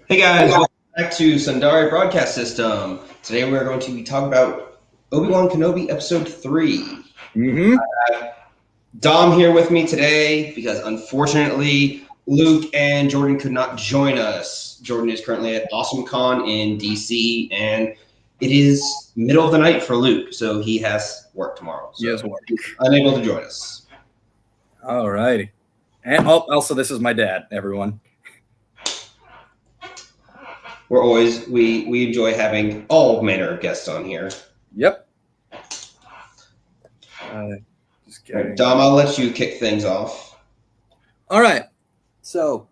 Hey guys, welcome back to Sundari Broadcast System. Today we're going to be talking about Obi-Wan Kenobi Episode 3. Mm-hmm. Dom here with me today because unfortunately Luke and Jordan could not join us. Jordan is currently at AwesomeCon in DC and it is middle of the night for Luke, so he has work tomorrow. So Yes, work. unable to join us. All righty. And also, this is my dad, everyone. We enjoy having all manner of guests on here. Yep. Just Right, Dom, I'll let you kick things off. All right. So,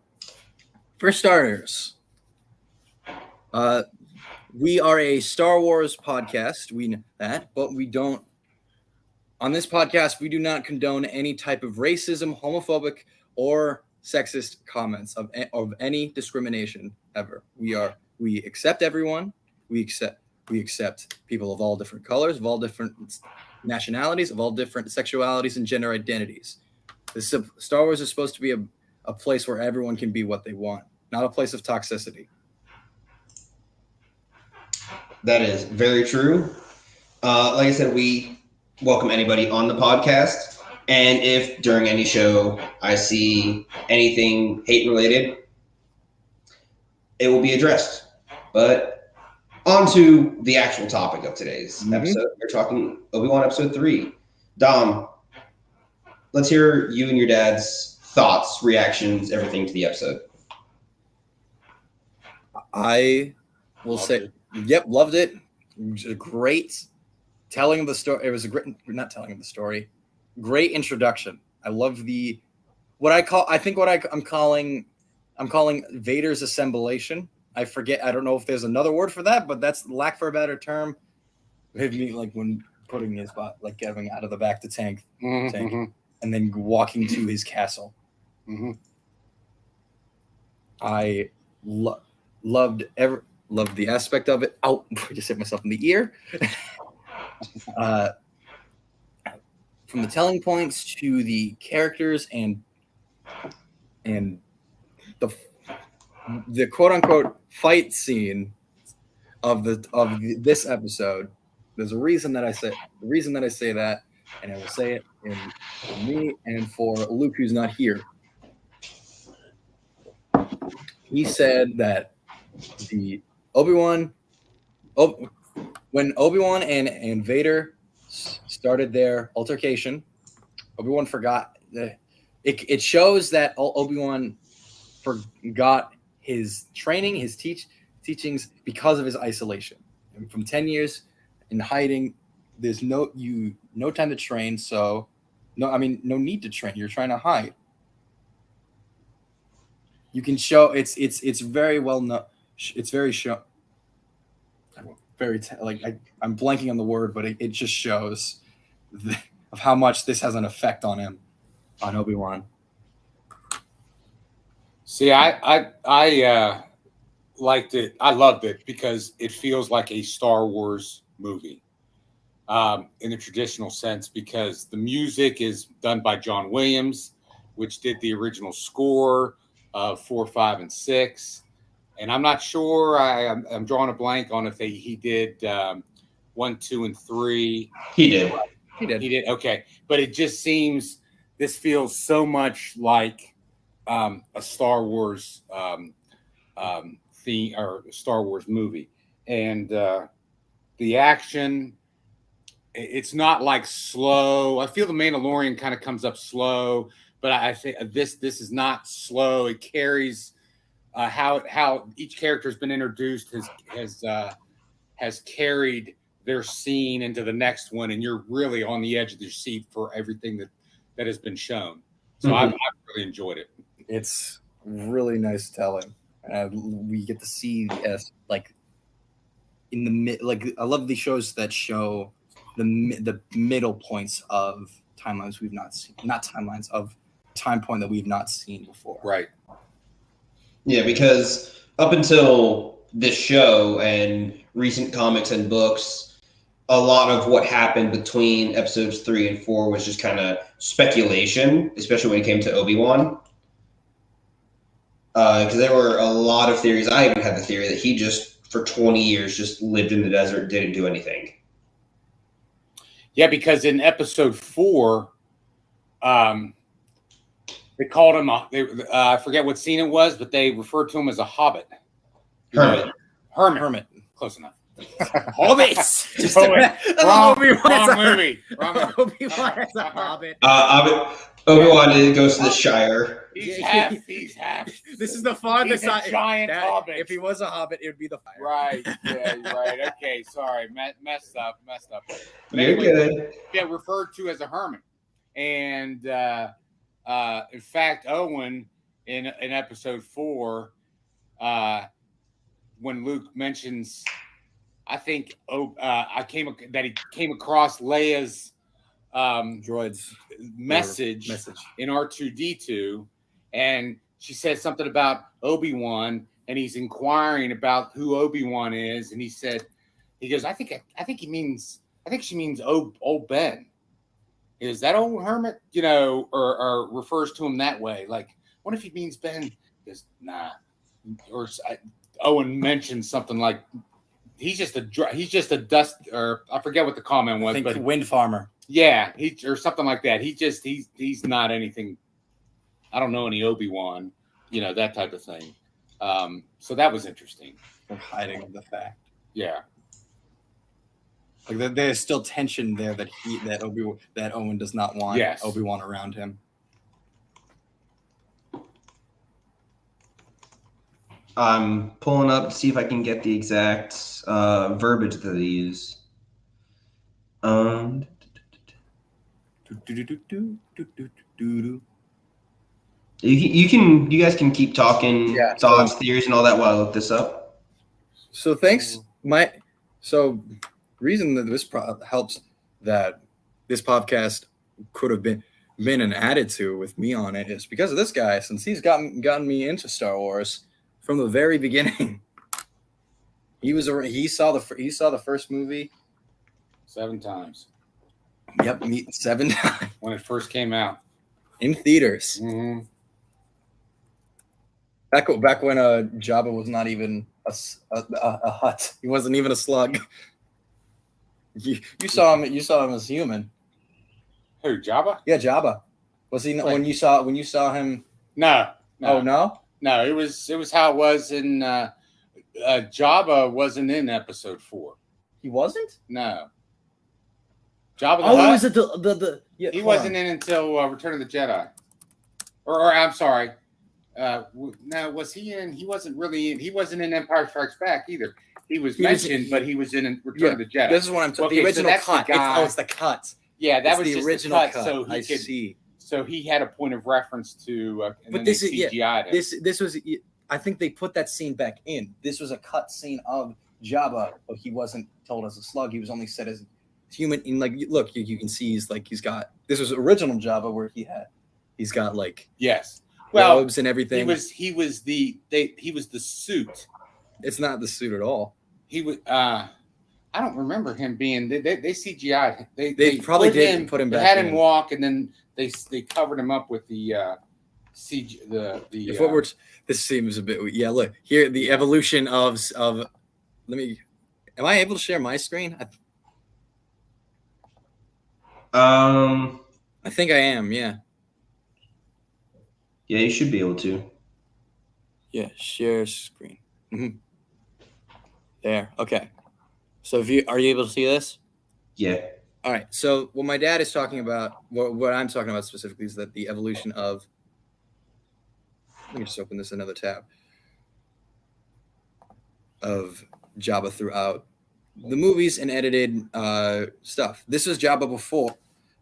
for starters, we are a Star Wars podcast. We know that, but we don't. On this podcast, we do not condone any type of racism, homophobic, or sexist comments of any discrimination ever. We accept everyone. We accept people of all different colors, of all different nationalities, of all different sexualities and gender identities. Star Wars is supposed to be a place where everyone can be what they want, not a place of toxicity. That is very true. Like I said, we welcome anybody on the podcast. And if during any show I see anything hate related, it will be addressed. But on to the actual topic of today's episode. We're talking Obi-Wan Episode 3. Dom, let's hear you and your dad's thoughts, reactions, everything to the episode. I will say, yep, loved it. It was a great telling of the story. It was a great, not telling of the story, great introduction. I love I'm calling Vader's assemblation. I forget. I don't know if there's another word for that, but that's lack for a better term. Hit me like when putting his bot, like getting out of the back to tank, and then walking to his castle. I loved the aspect of it. Oh, I just hit myself in the ear. From the telling points to the characters and the quote unquote fight scene of this episode. There's a reason that I say that, and I will say it for me and for Luke, who's not here. He said that when Obi-Wan and Vader started their altercation, Obi-Wan forgot that it shows that Obi-Wan forgot his training, his teachings because of his isolation. And from 10 years in hiding, there's no time to train, so no need to train. You're trying to hide. You can show it's very well known. It's very show. I'm blanking on the word, but it just shows of how much this has an effect on him, on Obi-Wan. See, I liked it. I loved it because it feels like a Star Wars movie in the traditional sense, because the music is done by John Williams, which did the original score of 4, 5, and 6. And I'm not sure. I'm drawing a blank on if he did 1, 2, and 3. He did. He did. Okay, but it just seems this feels so much like a Star Wars theme or Star Wars movie, and the action. It's not like slow. I feel the Mandalorian kind of comes up slow, but I think this is not slow. It carries how each character has been introduced has carried their scene into the next one, and you're really on the edge of your seat for everything that has been shown. So I've really enjoyed it. It's really nice telling. We get to see like in the mid. Like I love the shows that show the middle points of timelines we've not seen, not timelines of time point that we've not seen before. Right. Yeah, because up until this show and recent comics and books, a lot of what happened between episodes 3 and 4 was just kind of speculation, especially when it came to Obi-Wan. Because there were a lot of theories. I even had the theory that he just, for 20 years, just lived in the desert, didn't do anything. Yeah, because in episode 4, they called him I forget what scene it was, but they referred to him as a hobbit. Hermit. Close enough. Hobbits. Just wrong movie. Obi-Wan as a hobbit. Obi-Wan goes to the Shire. He's half. This is the farthest. He's a giant hobbit. If he was a hobbit, it would be the fire. Right. Yeah, you're right. Okay, sorry. Messed up. But You're good. Yeah, referred to as a hermit. And in fact, Owen in episode 4, when Luke mentions, I think that he came across Leia's droid's message in R2D2, and she said something about Obi-Wan, and he's inquiring about who Obi-Wan is, and he goes, I think she means old Ben. Is that old hermit, or refers to him that way? Like, what if he means Ben? He goes, nah. Or Owen mentioned something like he's just a dust, or I forget what the comment was, but wind farmer. Yeah, or something like that. He's not anything. I don't know any Obi-Wan, that type of thing. So that was interesting. They're hiding the fact. Yeah. Like there's still tension there that Owen does not want Obi-Wan around him. I'm pulling up to see if I can get the exact verbiage that they use. You guys can keep talking thoughts, theories, and all that while I look this up. So reason that this helps that this podcast could have been and added to with me on it is because of this guy, since he's gotten me into Star Wars from the very beginning. He saw the first movie 7 times. Yep, 7 times when it first came out in theaters. Mm-hmm. Back when Jabba was not even a hut. He wasn't even a slug. You saw him. You saw him as human. Who, Jabba? Yeah, Jabba. Was he when you saw him? No. Oh no. No, it was how it was in Jabba wasn't in episode 4. He wasn't? No. Jabba the Hutt? Hutt? Was it the he wasn't in until Return of the Jedi. Or I'm sorry. No, was he in? He wasn't really in. He wasn't in Empire Strikes Back either. He was mentioned, but he was in Return of the Jedi. This is what I'm talking about. The original cut. It's the cut. Yeah, that was the just original cut. cut. So So he had a point of reference to. But this is this was. I think they put that scene back in. This was a cut scene of Jabba, but he wasn't told as a slug. He was only said as human. In look, you can see he's got. This was original Jabba where he's got robes and everything. He was the suit. It's not the suit at all. He was. I don't remember him being. They CGI'd. They probably did put him back. They had him walk, and then they covered him up with the CG. If what we're this seems a bit. Yeah, look here. The evolution of. Let me. Am I able to share my screen? I think I am. Yeah. Yeah, you should be able to. Yeah, share screen. Mm-hmm. There. Okay. So are you able to see this? Yeah. All right. So what my dad is talking about, what I'm talking about specifically, is that the evolution of. Let me just open this another tab. Of Jabba throughout the movies and edited stuff. This was Jabba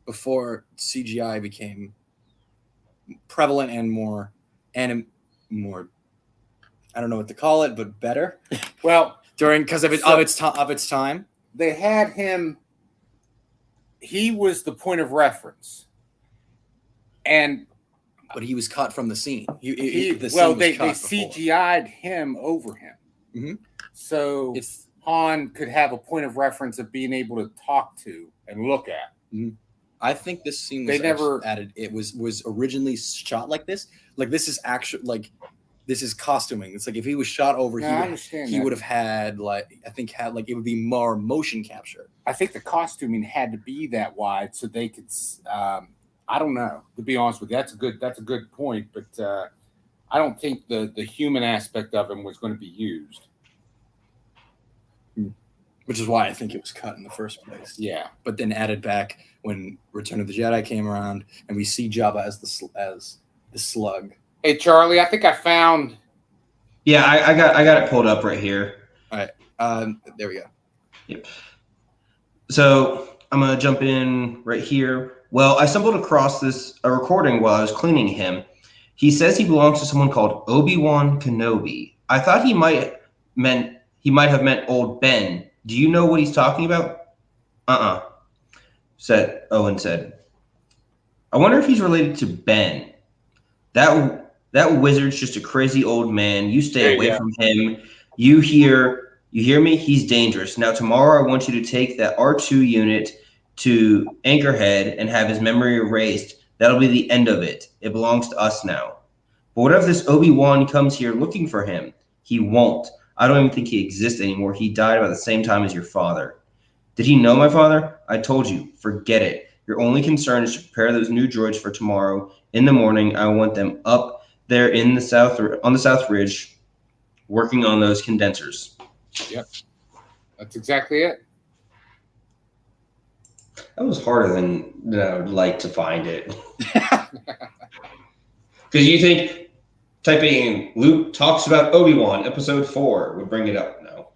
before CGI became prevalent and more I don't know what to call it, but better. Well, because of its time, they had him. He was the point of reference, but he was cut from the scene. They CGI'd him over him, mm-hmm. So Han could have a point of reference of being able to talk to and look at. Mm-hmm. I think this scene was never added. It was originally shot like this. Like this is actually this is costuming. It's like if he was shot over, I understand he that. would have had it would be more motion capture. I think the costuming had to be that wide so they could. I don't know, to be honest with you. That's a good point, but I don't think the human aspect of him was going to be used. Which is why I think it was cut in the first place. Yeah, but then added back when Return of the Jedi came around, and we see Jabba as the slug. Hey Charlie, I think I found. Yeah, I got it pulled up right here. All right, there we go. Yep. So I'm gonna jump in right here. Well, I stumbled across a recording while I was cleaning him. He says he belongs to someone called Obi-Wan Kenobi. I thought he might have meant old Ben. Do you know what he's talking about? Owen said. I wonder if he's related to Ben. That wizard's just a crazy old man. You stay away from him. You hear me? He's dangerous. Now tomorrow I want you to take that R2 unit to Anchorhead and have his memory erased. That'll be the end of it. It belongs to us now. But what if this Obi-Wan comes here looking for him? He won't. I don't even think he exists anymore. He died about the same time as your father. Did he know my father? I told you, forget it. Your only concern is to prepare those new droids for tomorrow. In the morning, I want them up there on the South Ridge working on those condensers. Yep. That's exactly it. That was harder than I would like to find it. Because you think typing in Luke talks about Obi-Wan episode 4 would bring it up. No.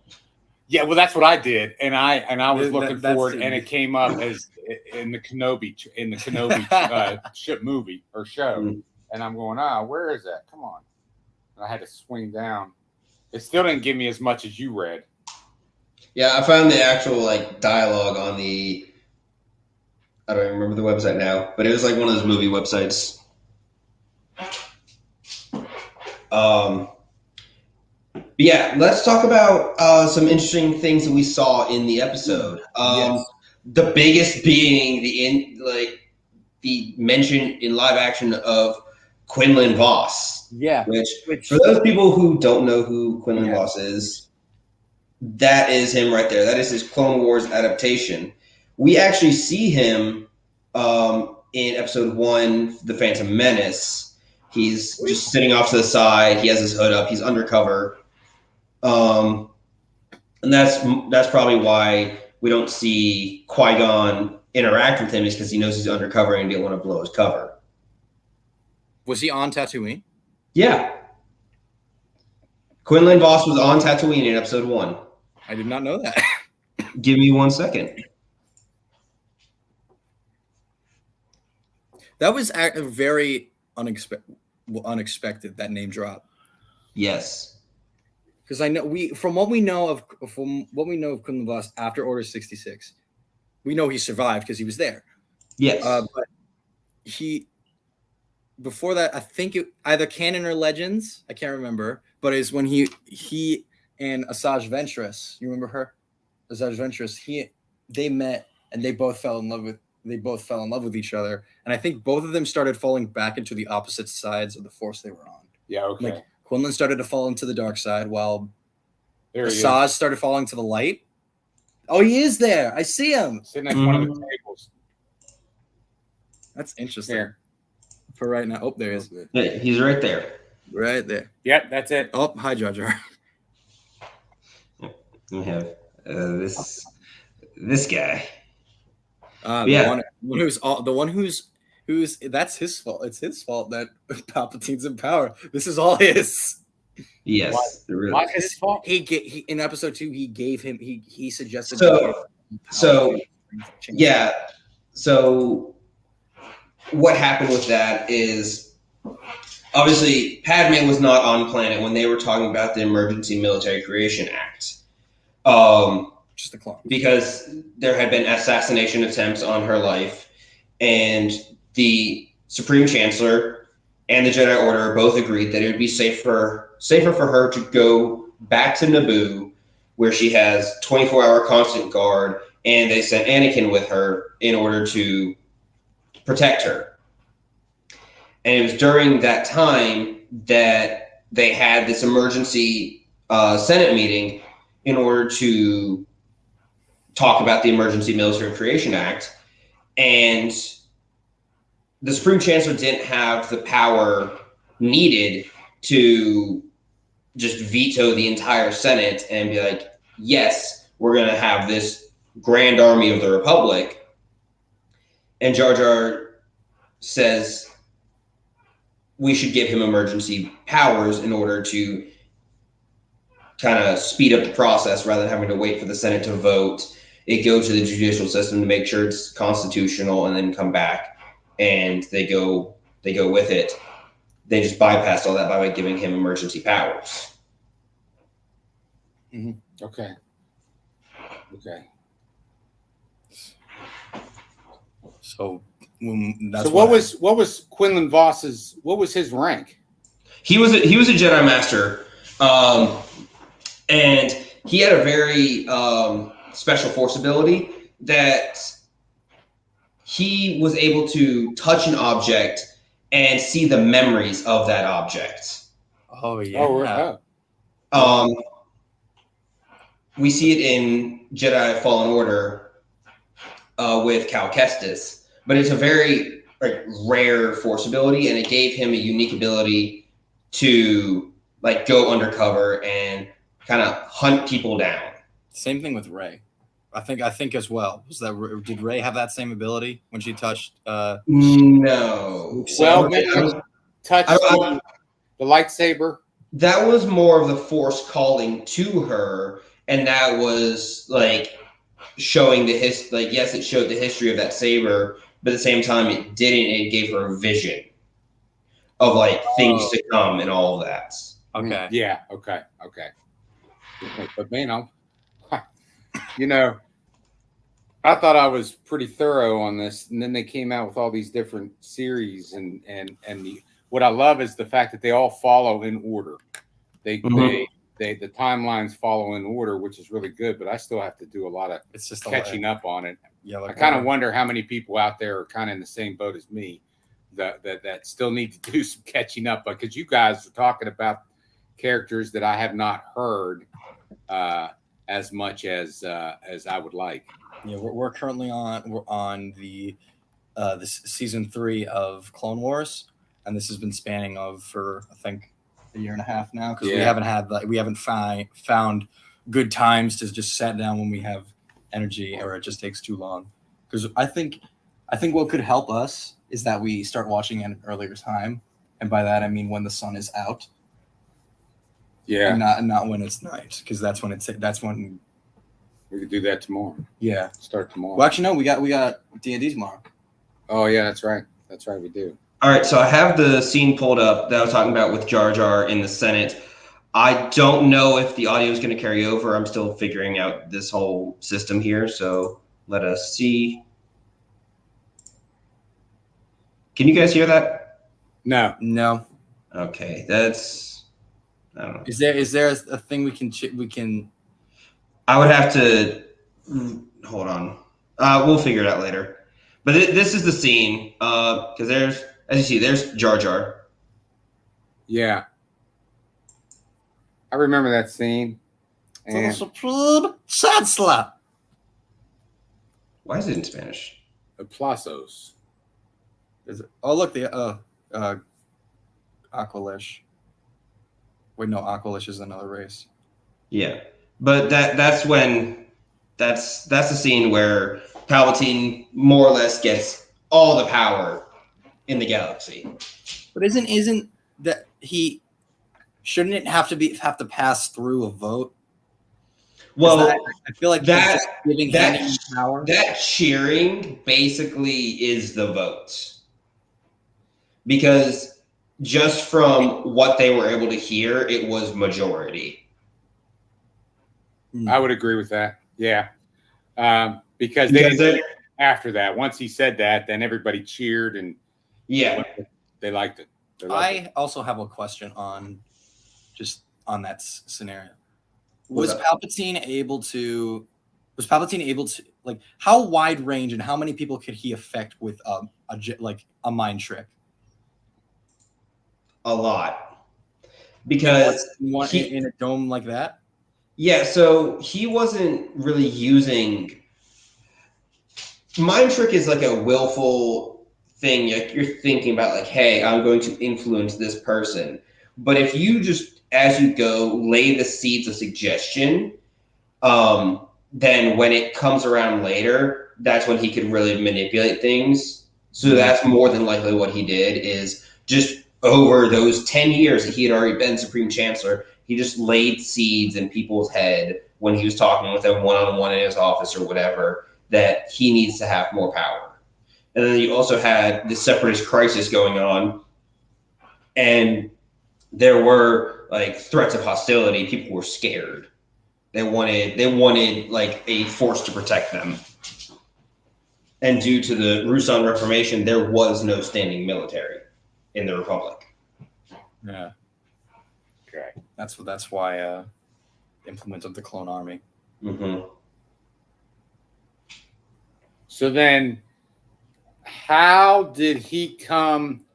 Yeah, well, that's what I did, and I was looking for it, and it came up as in the Kenobi ship movie or show, and I'm going, where is that? Come on! And I had to swing down. It still didn't give me as much as you read. Yeah, I found the actual dialogue on the. I don't even remember the website now, but it was like one of those movie websites. Yeah, let's talk about some interesting things that we saw in the episode. Yes. The biggest being the mention in live action of Quinlan Vos. Yeah. Which for those people who don't know who Quinlan Vos is, that is him right there. That is his Clone Wars adaptation. We actually see him in episode 1, The Phantom Menace. He's just sitting off to the side. He has his hood up. He's undercover. And that's probably why we don't see Qui-Gon interact with him, is because he knows he's undercover and he didn't want to blow his cover. Was he on Tatooine? Yeah. Quinlan Vos was on Tatooine in episode 1. I did not know that. Give me 1 second. That was very unexpected, that name drop. Yes. Because I know from what we know of Quinlan Vos after Order 66, we know he survived because he was there. Yes. But before that, I think either canon or legends, I can't remember, but it's when he and Asajj Ventress, you remember her? Asajj Ventress, they met and they both fell in love with each other. And I think both of them started falling back into the opposite sides of the Force they were on. Yeah, okay. Like Quinlan started to fall into the dark side while Asajj started falling to the light. Oh, he is there. I see him. Sitting at one of the tables. That's interesting. Here. For right now. Oh, there he is. Yeah, he's right there. Right there. Yep, that's it. Oh, hi, Jar Jar. We have this guy. The one who's that's his fault. It's his fault that Palpatine's in power. This is all his. Yes. Why is his fault? He in episode 2 he suggested. So what happened with that is obviously Padme was not on planet when they were talking about the Emergency Military Creation Act. Just a clone. Because there had been assassination attempts on her life, and the Supreme Chancellor and the Jedi Order both agreed that it would be safer for her to go back to Naboo, where she has 24-hour constant guard, and they sent Anakin with her in order to protect her. And it was during that time that they had this emergency Senate meeting in order to talk about the Emergency Military Creation Act, and the Supreme Chancellor didn't have the power needed to just veto the entire Senate and be like, yes, we're going to have this grand army of the Republic. And Jar Jar says we should give him emergency powers in order to kind of speed up the process rather than having to wait for the Senate to vote. It goes to the judicial system to make sure it's constitutional and then come back, and they go with it. They just bypassed all that by giving him emergency powers. Mm-hmm. Okay. So what was Quinlan Voss's his rank? He was a Jedi Master, and he had a very special force ability that he was able to touch an object and see the memories of that object. Oh yeah. We see it in Jedi Fallen Order with Cal Kestis, but it's a very rare force ability, and it gave him a unique ability to go undercover and kind of hunt people down. Same thing with Rey. I think as well. Did Rey have that same ability when she touched? No. Well, touched the lightsaber. That was more of the Force calling to her, and that was showing the yes, it showed the history of that saber, but at the same time, it didn't. It gave her a vision of things to come and all of that. Okay. Yeah. Okay. But man, I thought I was pretty thorough on this, and then they came out with all these different series, and what I love is the fact that they all follow in order. The timelines follow in order, which is really good. But I still have to do a lot of catching up on it. Yeah, I kind of wonder how many people out there are kind of in the same boat as me that still need to do some catching up, because you guys are talking about characters that I have not heard as much as I would like. Yeah, we're currently on the this season 3 of Clone Wars, and this has been spanning for I think a year and a half now, because we haven't found good times to just sat down when we have energy, or it just takes too long. Because I think what could help us is that we start watching at an earlier time, and by that I mean when the sun is out. Yeah, and not when it's night, because that's when we could do that tomorrow. Yeah, start tomorrow. Well, actually, no, we got D&D tomorrow. Oh yeah, that's right. We do. All right, so I have the scene pulled up that I was talking about with Jar Jar in the Senate. I don't know if the audio is going to carry over. I'm still figuring out this whole system here, so let us see. Can you guys hear that? No. Okay, that's. I don't know. Is there a thing we can? I would have to hold on. We'll figure it out later. But this is the scene because there's, as you see, there's Jar Jar. Yeah, I remember that scene. And... The Supreme Chancellor. Why is it in Spanish? Aplausos. Is it? Oh, look, the Aqualish. Wait, no, Aqualish is another race. Yeah, but that's the scene where Palpatine more or less gets all the power in the galaxy. But isn't that shouldn't it have to pass through a vote? Well, I feel like that giving him power. That cheering basically is the vote, because just from what they were able to hear, it was majority. I would agree with that. Yeah. Because after that, once he said that, then everybody cheered, and they liked it. I also have a question on that scenario. Was Palpatine able to how wide range and how many people could he affect with a mind trick? A lot. because in a dome like that. Yeah, so he wasn't really using. Mind trick is like a willful thing. Like you're thinking about, like, hey, I'm going to influence this person. But if you just, as you go, lay the seeds of suggestion, then when it comes around later, that's when he could really manipulate things. So that's more than likely what he did, is just over those 10 years that he had already been Supreme Chancellor, he just laid seeds in people's head when he was talking with them one-on-one in his office or whatever, that he needs to have more power. And then you also had the separatist crisis going on, and there were like threats of hostility. People were scared. They wanted like a force to protect them. And due to the Rusan Reformation, there was no standing military in the Republic. Yeah. Okay. That's why implemented the clone army. Mm-hmm. So then, how did he come?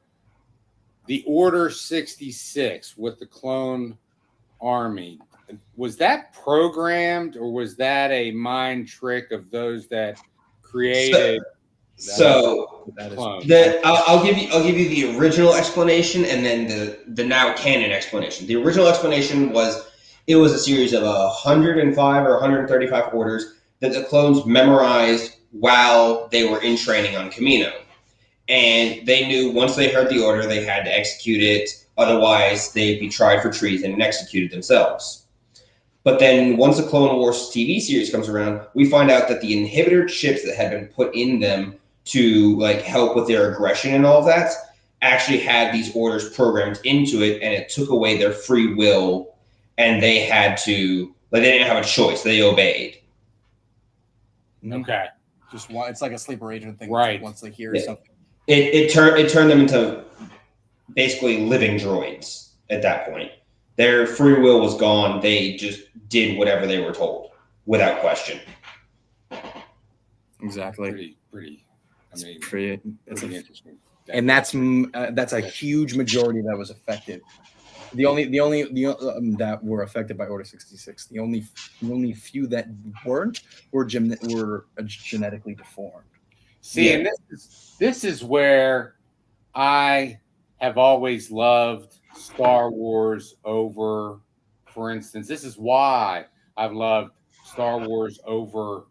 The Order 66 with the clone army, was that programmed, or was that a mind trick of those that created? I'll give you the original explanation, and then the now canon explanation. The original explanation was it was a series of 105 or 135 orders that the clones memorized while they were in training on Kamino. And they knew once they heard the order, they had to execute it. Otherwise, they'd be tried for treason and executed themselves. But then once the Clone Wars TV series comes around, we find out that the inhibitor chips that had been put in them to like help with their aggression and all of that actually had these orders programmed into it, and it took away their free will, and they had to, like, they didn't have a choice. They obeyed. Okay. It's like a sleeper agent thing. Right. Once they hear something. It turned them into basically living droids at that point. Their free will was gone. They just did whatever they were told without question. Exactly. Pretty. I mean, pretty interesting. And that's a huge majority that was affected. The only that were affected by Order 66. The only few that weren't were genetically deformed. See, and this is where I have always loved Star Wars over, for instance, this is why I've loved Star Wars over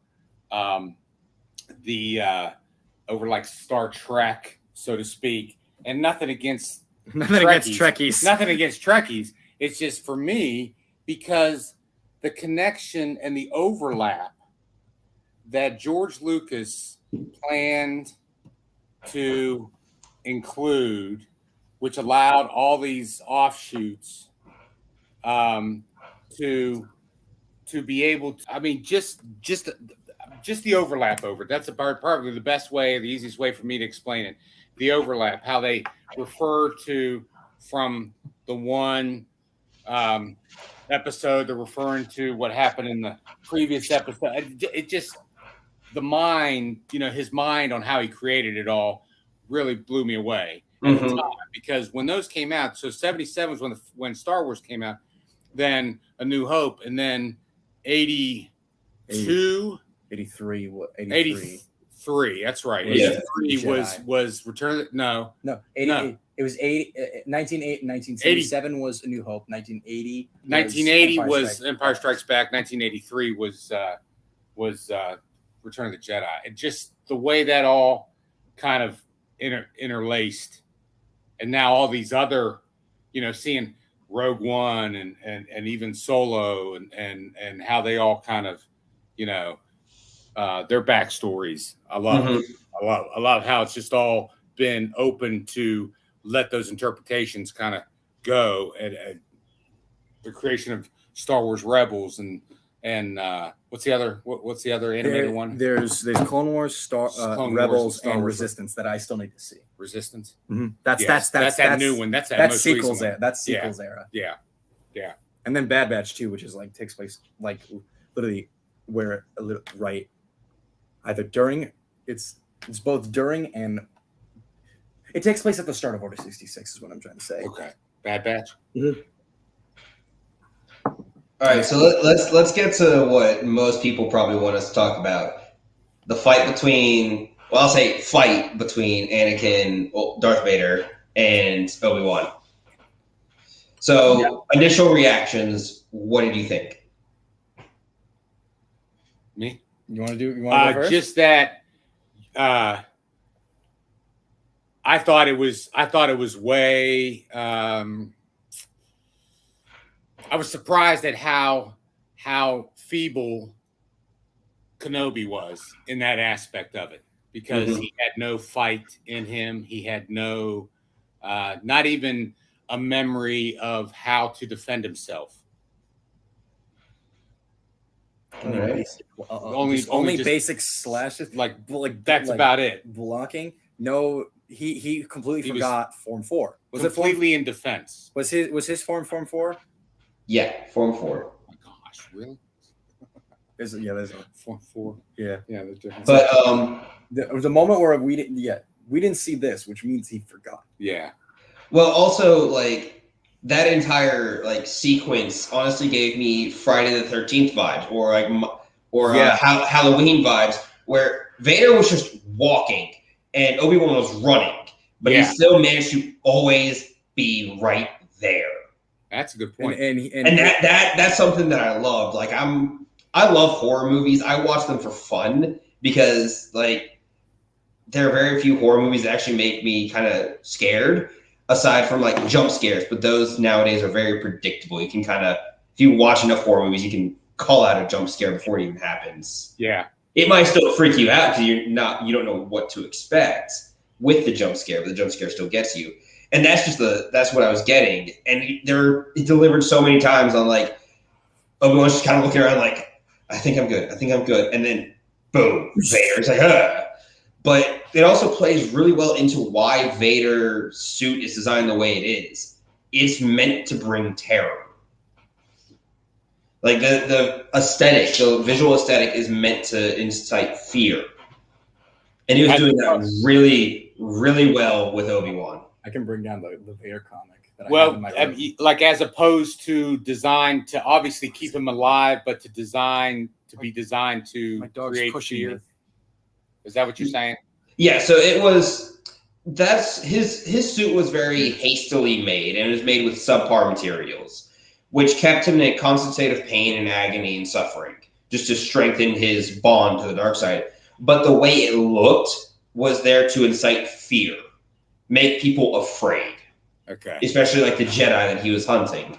over like Star Trek, so to speak. And nothing against Trekkies. Nothing against Trekkies. It's just for me because the connection and the overlap that George Lucas planned to include, which allowed all these offshoots to be able to, I mean, just the overlap over it. That's probably the best way, the easiest way for me to explain it. The overlap, how they refer to from the one episode, they're referring to what happened in the previous episode. It just, the mind, his mind on how he created it all really blew me away at the time, because when those came out, so 77 was when Star Wars came out, then A New Hope, and then 82, 83, 83. That's right. Yeah. 83 was Return. No. 88. It was 1977 was A New Hope. 1980 was Empire Strikes Back. 1983 was Return of the Jedi. And just the way that all kind of interlaced, and now all these other, seeing Rogue One and even Solo and how they all kind of, their backstories. I love how it's just all been open to let those interpretations kind of go at the creation of Star Wars Rebels and what's the other animated one? There's Clone Wars, Clone Rebels, Wars and Resistance that I still need to see. Resistance. Mm-hmm. That's that new one. That's most sequels recent era. That's sequels era. Yeah. And then Bad Batch 2, which is like takes place like literally where a little right, either during it's both during and it takes place at the start of Order 66 is what I'm trying to say. Okay. Bad Batch. Mm-hmm. All right, so let's get to what most people probably want us to talk about: the fight between, well, I'll say fight between Anakin, Darth Vader, and Obi-Wan. So, initial reactions. What did you think? Me? You want to go first? Just that. I thought it was way. I was surprised at how feeble Kenobi was in that aspect of it, because he had no fight in him. He had no, not even a memory of how to defend himself. Right. Only basic slashes, like that's about it. Blocking. No, he completely forgot Form 4. Was it completely in defense? Was his Form 4? Yeah, Form 4. Oh my gosh, really? There's Form 4. Yeah, there's different. But there was a moment where we didn't see this, which means he forgot. Yeah. Well, also, like, that entire like sequence honestly gave me Friday the 13th vibes, or Halloween vibes, where Vader was just walking and Obi-Wan was running, but he still managed to always be right there. That's a good point. And that's something that I loved. Like, I love horror movies. I watch them for fun because, like, there are very few horror movies that actually make me kind of scared, aside from like jump scares. But those nowadays are very predictable. You can kind of, if you watch enough horror movies, you can call out a jump scare before it even happens. Yeah. It might still freak you out because you don't know what to expect with the jump scare, but the jump scare still gets you. And that's what I was getting. And it delivered so many times on, like, Obi-Wan's just kind of looking around like, I think I'm good. And then boom, Vader's like, ugh. But it also plays really well into why Vader's suit is designed the way it is. It's meant to bring terror. Like, the aesthetic, the visual aesthetic is meant to incite fear. And he was doing that really, really well with Obi-Wan. I can bring down the Vader comic. Like, as opposed to designed to obviously keep him alive, but be designed to create fear. Is that what you're saying? Yeah, so his suit was very hastily made, and it was made with subpar materials, which kept him in a constant state of pain and agony and suffering, just to strengthen his bond to the dark side. But the way it looked was there to incite fear, make people afraid. Okay. Especially like the Jedi that he was hunting.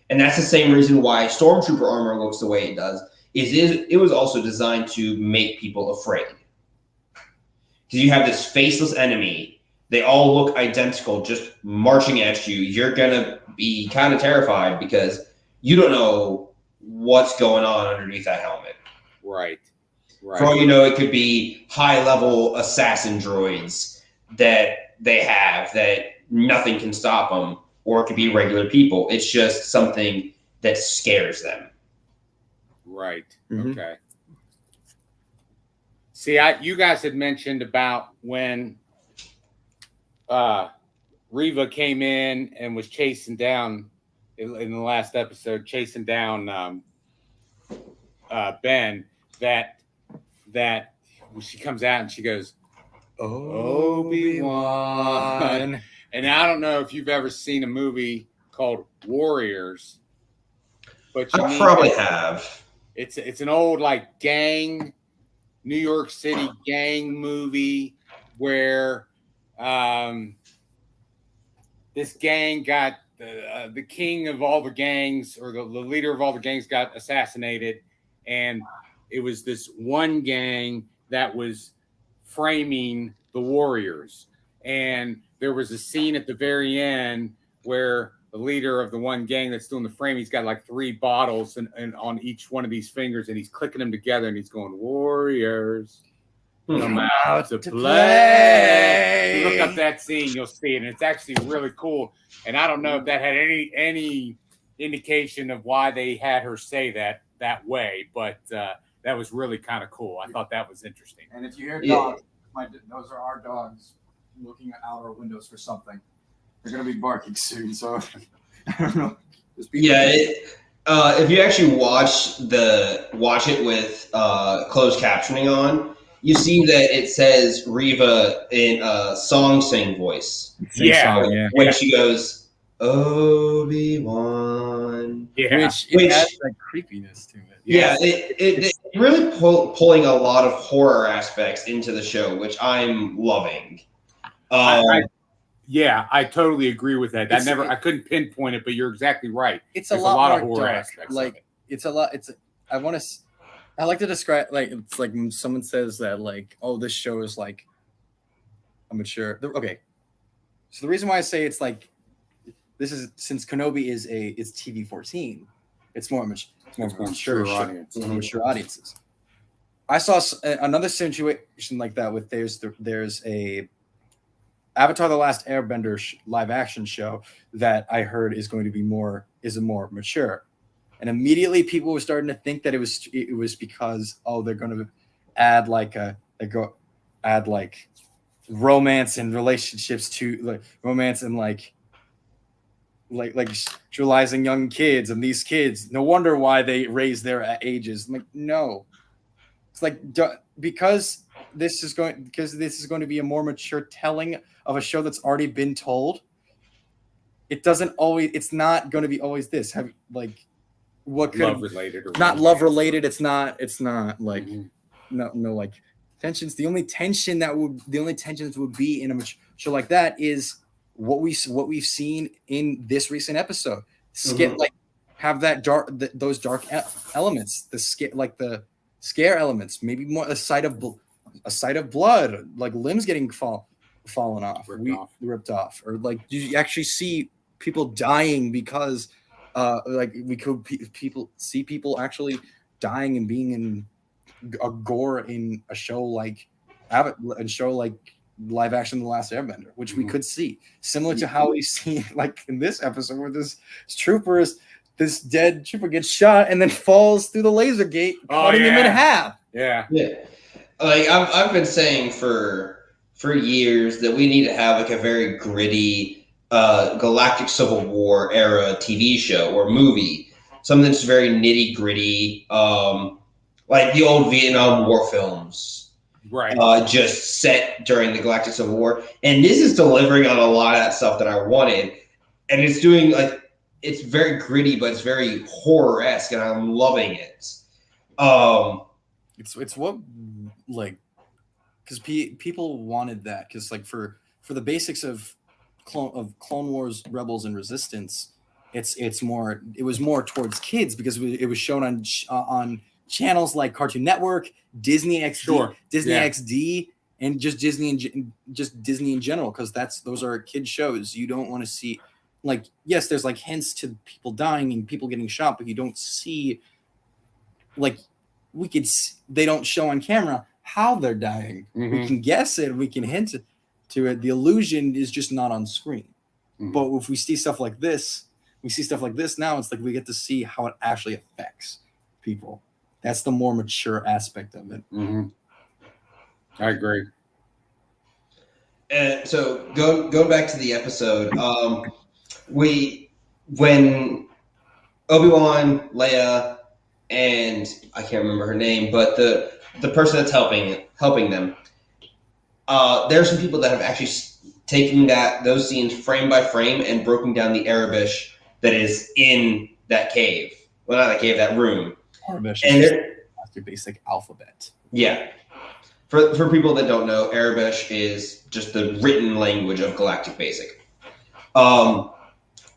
And that's the same reason why Stormtrooper armor looks the way it does. It was also designed to make people afraid. Because you have this faceless enemy. They all look identical, just marching at you. You're going to be kind of terrified because you don't know what's going on underneath that helmet. Right. For all you know, it could be high-level assassin droids that they have that nothing can stop them, or it could be regular people. It's just something that scares them. Right. Mm-hmm. Okay. See, you guys had mentioned about when Reva came in and was chasing down in the last episode, Ben. That when she comes out and she goes, Obi-Wan. And I don't know if you've ever seen a movie called Warriors, but I probably have. It's an old, like, gang, New York City gang movie where this gang got the king of all the gangs, or the leader of all the gangs, got assassinated, and it was this one gang that was framing the Warriors. And there was a scene at the very end where the leader of the one gang that's still in the frame, he's got like 3 bottles and on each one of these fingers, and he's clicking them together, and he's going, Warriors, come out to play. Look up that scene, you'll see it, and it's actually really cool. And I don't know if that had any indication of why they had her say that way, but that was really kind of cool. I thought that was interesting. And if you hear dogs, those are our dogs looking out our windows for something. They're going to be barking soon, so I don't know. If you actually watch it with closed captioning on, you see that it says Reva in a song sing voice, Same Yeah. song, yeah. when she goes Obi-Wan. Yeah. Which it Which- adds that creepiness to it. Yeah, it's really pulling a lot of horror aspects into the show, which I'm loving. I totally agree with that. It's- I couldn't pinpoint it, but you're exactly right. It's There's a lot of more horror dark. aspects. Like of it. it's a lot. I like to describe it's like when someone says that like, oh, this show is like a mature. Okay, so the reason why I say it's like this is since Kenobi is TV 14, it's more mature show, audience. mature audiences. I saw another situation like that with there's a Avatar: The Last Airbender live action show that I heard is going to be more mature, and immediately people were starting to think that it was because they're going to add add like romance and relationships to like romance and like sexualizing young kids, and these kids, no wonder why they raise their ages. I'm like, no, it's like because this is going to be a more mature telling of a show that's already been told. It's not going to be always this. What could Love related or not love related? It's not like Mhm. no like tensions. The only tensions would be in a show like that is what we've seen in this recent episode. Like have that those dark elements, the scare elements, maybe more a sight of blood, like limbs getting fallen off, ripped off, or like you actually see people dying because people see people actually dying and being in a gore in a show like live action The Last Airbender, which we could see, similar to how we see like in this episode where this dead trooper gets shot and then falls through the laser gate, cutting him in half. Yeah. Like I've been saying for years that we need to have like a very gritty Galactic Civil War era TV show or movie, something that's very nitty gritty, like the old Vietnam War films, Right. Just set during the Galactic Civil War. And this is delivering on a lot of that stuff that I wanted, and it's doing it's very gritty, but it's very horror-esque, and I'm loving it. It's what like because people wanted that because like for the basics of Clone Wars, Rebels, and Resistance, it was more towards kids because it was shown on channels like Cartoon Network, Disney XD, XD, and just Disney in general, because those are kid shows. You don't want to see like, yes, there's like hints to people dying and people getting shot, but you don't see like they don't show on camera how they're dying. We can guess it, we can hint to it. The illusion is just not on screen. But if we see stuff like this, now, it's like we get to see how it actually affects people. That's the more mature aspect of it. I agree. And so going back to the episode, when Obi-Wan, Leia, and I can't remember her name, but the person that's helping them, there are some people that have actually taken those scenes frame by frame and broken down the Arabish that is in that cave. Well, not that cave, that room. Arabish and is your basic alphabet. Yeah. For people that don't know, Arabish is just the written language of Galactic Basic.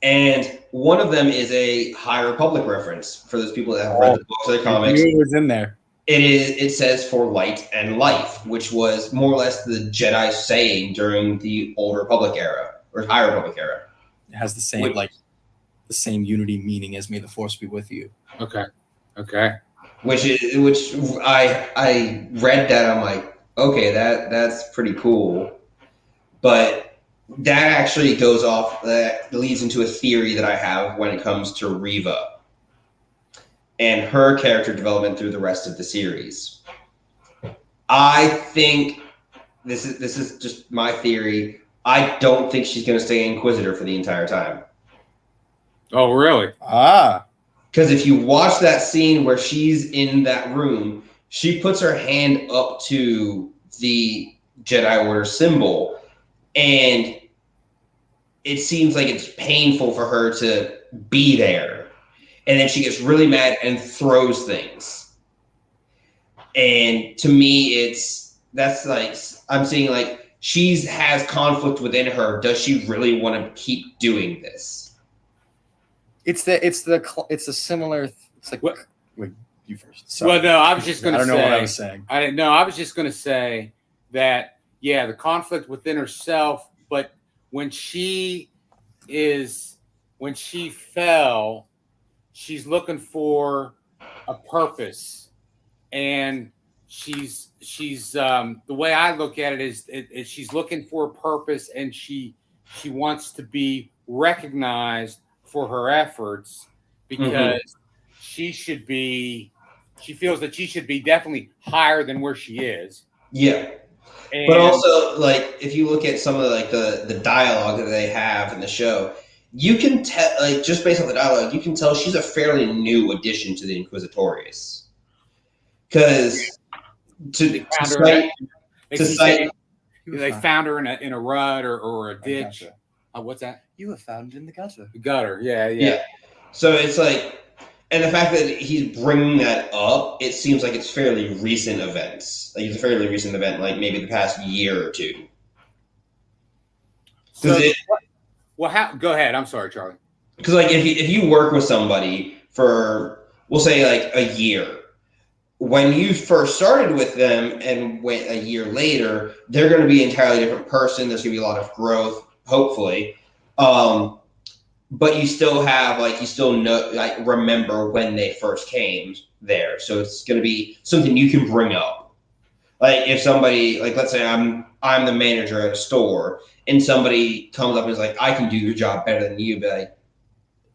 And one of them is a High Republic reference for those people that have read the books or the comics. It was in there. It says for light and life, which was more or less the Jedi saying during the Old Republic era or High Republic era. It has the same unity meaning as "May the Force be with you." Okay. Which I read that, I'm like, okay, that's pretty cool, but that actually that leads into a theory that I have when it comes to Reva and her character development through the rest of the series. I think this is just my theory. I don't think she's going to stay Inquisitor for the entire time. Oh, really? Because if you watch that scene where she's in that room, she puts her hand up to the Jedi Order symbol, and it seems like it's painful for her to be there. And then she gets really mad and throws things. And to me, that's like, I'm seeing like she has conflict within her. Does she really want to keep doing this? It's a similar. It's like What? Wait, you first. Sorry. Well, no, I was just going to say. I don't know what I was saying. I was just going to say that the conflict within herself, but when she fell, she's looking for a purpose, and she's the way I look at it is she's looking for a purpose, and she wants to be recognized for her efforts because she feels that she should be definitely higher than where she is. Yeah. And, but also, like, if you look at some of the dialogue that they have in the show, you can tell, like, just based on the dialogue, you can tell she's a fairly new addition to the Inquisitorius. Because they found her in a rut or a ditch. What's that? You were found in the gutter. The gutter, yeah. So it's like, and the fact that he's bringing that up, it seems like it's fairly recent events. Like it's a fairly recent event, like maybe the past year or two. So, go ahead. I'm sorry, Charlie. Because like if you work with somebody for, we'll say like a year, when you first started with them and went a year later, they're going to be an entirely different person. There's going to be a lot of growth, hopefully. But you still have, like, you still know, like, remember when they first came there. So it's going to be something you can bring up. Like, if somebody, like, let's say I'm the manager at a store, and somebody comes up and is like, I can do your job better than you, but like,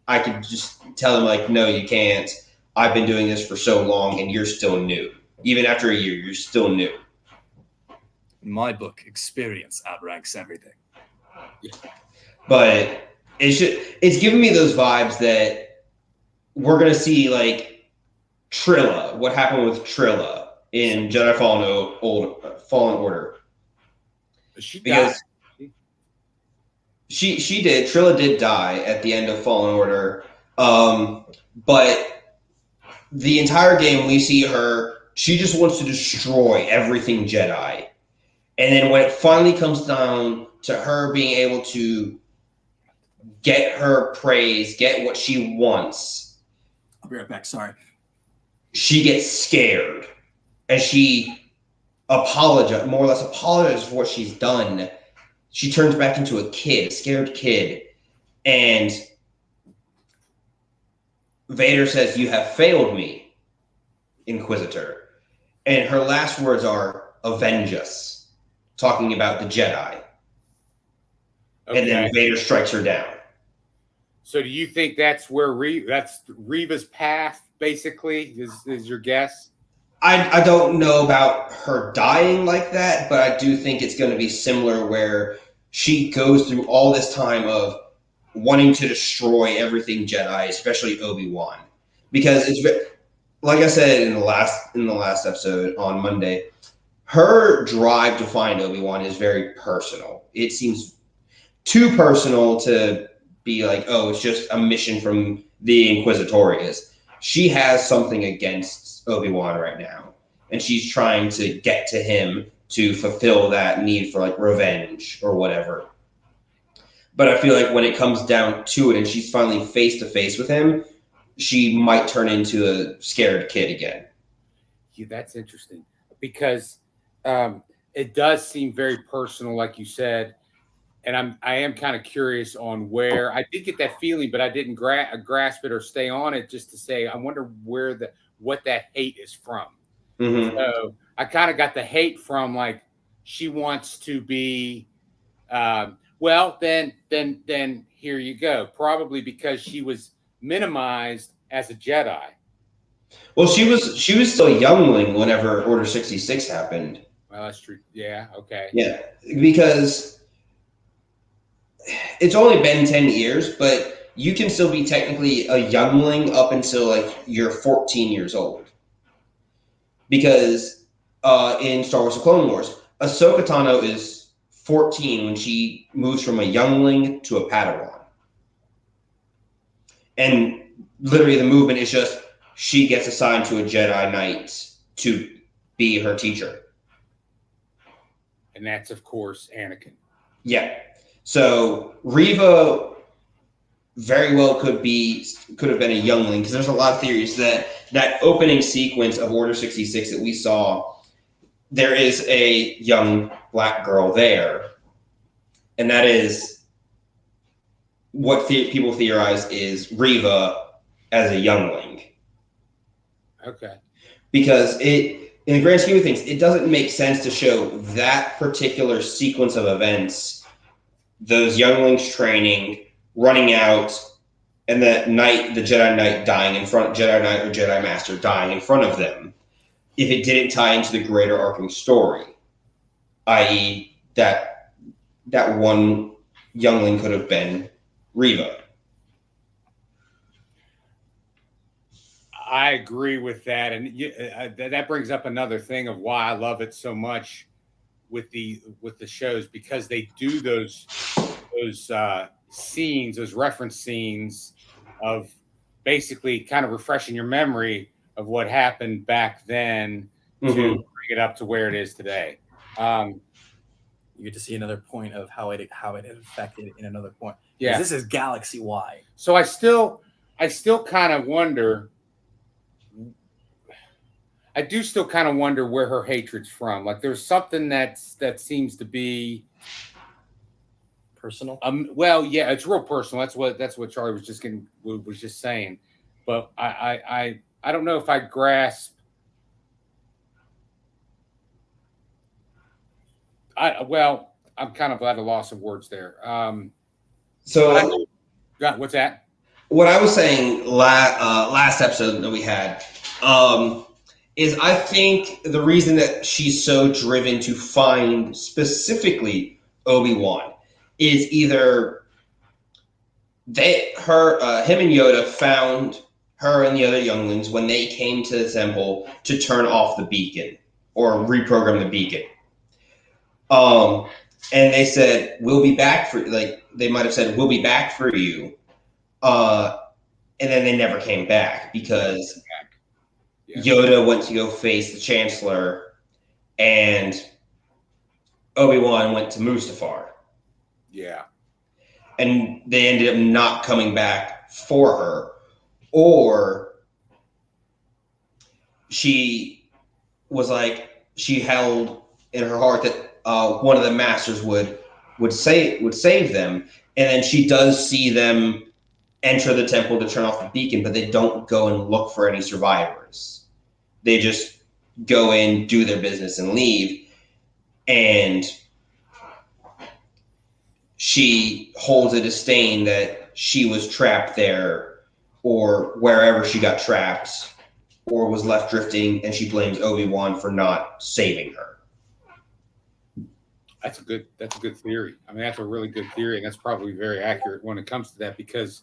I could just tell them, like, no, you can't. I've been doing this for so long, and you're still new. Even after a year, you're still new. In my book, experience outranks everything. But it's giving me those vibes that we're going to see, like, Trilla, what happened with Trilla in Jedi Fallen Order. She died. She did. Trilla did die at the end of Fallen Order. But the entire game, we see her, she just wants to destroy everything Jedi. And then when it finally comes down to her being able to get her praise, get what she wants. I'll be right back. Sorry. She gets scared, and she more or less apologizes for what she's done. She turns back into a scared kid, and Vader says, "You have failed me, Inquisitor." And her last words are, "Avenge us," talking about the Jedi. Okay. And then Vader strikes her down. So do you think that's where that's Reva's path, basically, is your guess? I don't know about her dying like that, but I do think it's going to be similar where she goes through all this time of wanting to destroy everything Jedi, especially Obi-Wan. Because it's, like I said in the last episode on Monday, her drive to find Obi-Wan is very personal. It seems too personal to be like, oh, it's just a mission from the Inquisitorius. She has something against Obi-Wan right now, and she's trying to get to him to fulfill that need for, like, revenge or whatever. But I feel like when it comes down to it and she's finally face to face with him, she might turn into a scared kid again. Yeah, that's interesting because it does seem very personal, like you said. And I am kind of curious on where I did get that feeling, but I didn't grasp it or stay on it just to say, I wonder what that hate is from. Mm-hmm. So I kind of got the hate from, like, she wants to be, well, then here you go. Probably because she was minimized as a Jedi. Well, she was still a youngling whenever Order 66 happened. Well, that's true. Yeah. Okay. Yeah, because it's only been 10 years, but you can still be technically a youngling up until like you're 14 years old. Because in Star Wars: The Clone Wars, Ahsoka Tano is 14 when she moves from a youngling to a Padawan. And literally the movement is just she gets assigned to a Jedi Knight to be her teacher. And that's, of course, Anakin. Yeah. So Reva very well could have been a youngling, because there's a lot of theories that opening sequence of Order 66 that we saw, there is a young black girl there, and that is what people theorize is Reva as a youngling. Okay. Because in the grand scheme of things, it doesn't make sense to show that particular sequence of events, those younglings training, running out, and that night, the Jedi Knight dying in front, Jedi Knight or Jedi Master dying in front of them, if it didn't tie into the greater arcing story, i.e., that one youngling could have been Reva. I agree with that, and that brings up another thing of why I love it so much with the shows, because they do those scenes, those reference scenes of basically kind of refreshing your memory of what happened back then to bring it up to where it is today. You get to see another point of how it affected in another point. Yeah, this is galaxy wide. So I still kind of wonder. I do still kind of wonder where her hatred's from. Like, there's something that seems to be personal. Well, yeah, it's real personal. That's what Charlie was just saying. But I don't know if I grasp. I'm kind of at a loss of words there. So, what's that? What I was saying last episode that we had is I think the reason that she's so driven to find specifically Obi-Wan is either him and Yoda found her and the other younglings when they came to the temple to turn off the beacon or reprogram the beacon. And they said, we'll be back for, like, they might have said, we'll be back for you. And then they never came back because Yoda went to go face the Chancellor and Obi-Wan went to Mustafar. Yeah. And they ended up not coming back for her. Or she was like, she held in her heart that one of the masters would save them, and then she does see them enter the temple to turn off the beacon, but they don't go and look for any survivors. They just go in, do their business, and leave. And she holds a disdain that she was trapped there or wherever she got trapped or was left drifting, and she blames Obi-Wan for not saving her. That's a good theory. I mean, that's a really good theory, and that's probably very accurate when it comes to that, because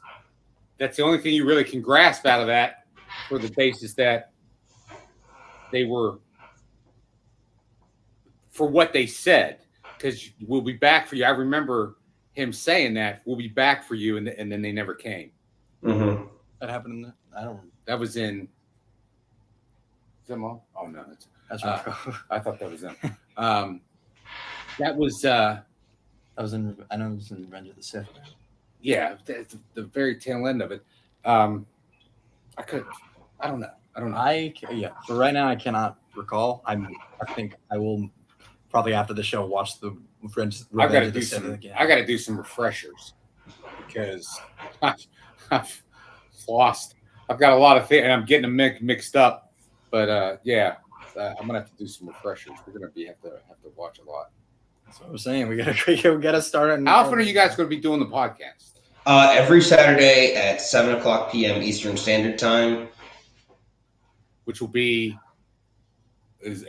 that's the only thing you really can grasp out of that, for the basis that they were, for what they said, because we'll be back for you. I remember him saying that, we'll be back for you, and then they never came. Mm-hmm. That happened in I don't remember. That was in Zemo? Oh, no. That's right. I thought that was them. That was in, I know it was in Revenge of the Sith. Yeah, the very tail end of it. I don't know. For right now, I cannot recall. I think I will probably after the show watch the Revenge of the Sith again. I got to do some refreshers, because I've lost. I've got a lot of things, and I'm getting them mixed up. But I'm gonna have to do some refreshers. We're gonna have to watch a lot. That's what I'm saying. We gotta start. How often are you guys going to be doing the podcast? Every Saturday at 7:00 p.m. Eastern Standard Time. Which will be,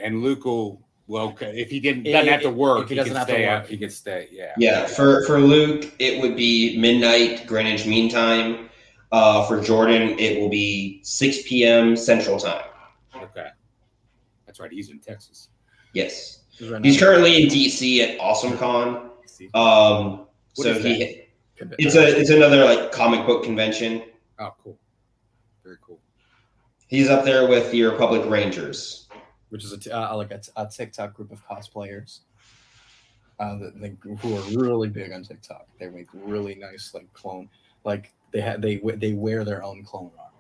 and Luke will Well, okay. If he doesn't have to work, if he doesn't have to stay. work. He can stay. Yeah. Yeah, for Luke, it would be midnight Greenwich Mean Time. For Jordan, it will be 6 p.m. Central Time. Okay. That's right. He's in Texas. Yes. Right He's now. currently in DC at AwesomeCon. What So is that? it's another like comic book convention. Oh, cool. Very cool. He's up there with the Republic Rangers, which is a TikTok group of cosplayers who are really big on TikTok. They make really nice like clone, like they wear their own clone armor.